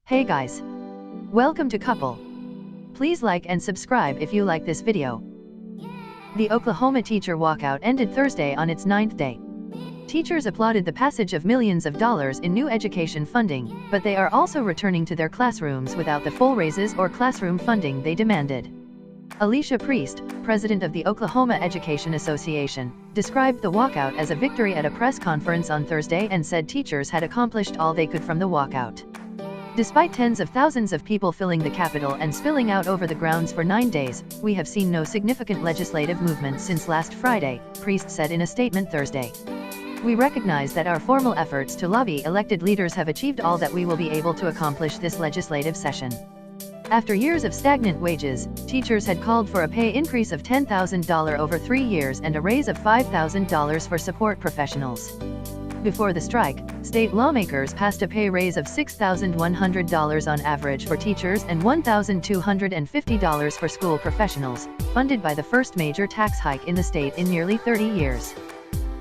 Hey guys! Welcome to Couple. Please like and subscribe if you like this video. The Oklahoma teacher walkout ended Thursday on its 9th day. Teachers applauded the passage of millions of dollars in new education funding, but they are also returning to their classrooms without the full raises or classroom funding they demanded. Alicia Priest, president of the Oklahoma Education Association, described the walkout as a victory at a press conference on Thursday and said teachers had accomplished all they could from the walkout. Despite tens of thousands of people filling the Capitol and spilling out over the grounds for 9 days, we have seen no significant legislative movement since last Friday, Priest said in a statement Thursday. We recognize that our formal efforts to lobby elected leaders have achieved all that we will be able to accomplish this legislative session. After years of stagnant wages, teachers had called for a pay increase of $10,000 over 3 years and a raise of $5,000 for support professionals. Before the strike, state lawmakers passed a pay raise of $6,100 on average for teachers and $1,250 for school professionals, funded by the first major tax hike in the state in nearly 30 years.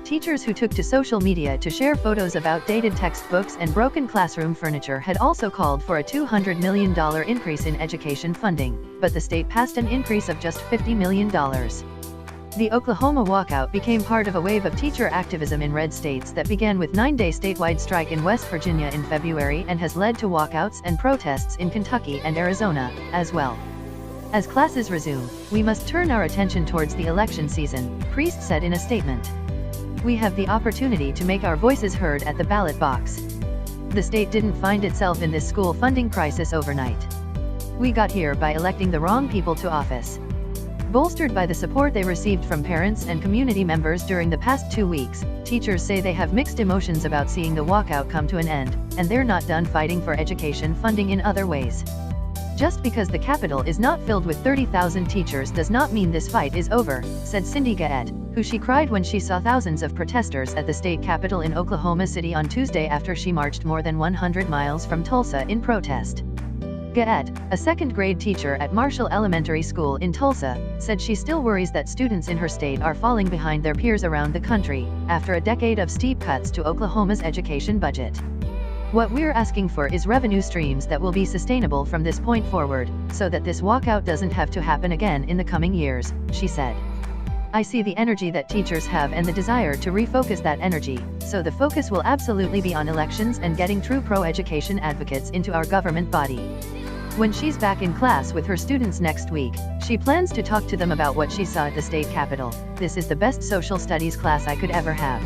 Teachers who took to social media to share photos of outdated textbooks and broken classroom furniture had also called for a $200 million increase in education funding, but the state passed an increase of just $50 million. The Oklahoma walkout became part of a wave of teacher activism in red states that began with a 9-day statewide strike in West Virginia in February and has led to walkouts and protests in Kentucky and Arizona, as well. As classes resume, we must turn our attention towards the election season, Priest said in a statement. We have the opportunity to make our voices heard at the ballot box. The state didn't find itself in this school funding crisis overnight. We got here by electing the wrong people to office. Bolstered by the support they received from parents and community members during the past 2 weeks, teachers say they have mixed emotions about seeing the walkout come to an end, and they're not done fighting for education funding in other ways. Just because the Capitol is not filled with 30,000 teachers does not mean this fight is over, said Cindy Gaet, who she cried when she saw thousands of protesters at the state capitol in Oklahoma City on Tuesday after she marched more than 100 miles from Tulsa in protest. Gaet, a second-grade teacher at Marshall Elementary School in Tulsa, said she still worries that students in her state are falling behind their peers around the country, after a decade of steep cuts to Oklahoma's education budget. What we're asking for is revenue streams that will be sustainable from this point forward, so that this walkout doesn't have to happen again in the coming years, she said. I see the energy that teachers have and the desire to refocus that energy, so the focus will absolutely be on elections and getting true pro-education advocates into our government body. When she's back in class with her students next week, she plans to talk to them about what she saw at the state capitol. This is the best social studies class I could ever have.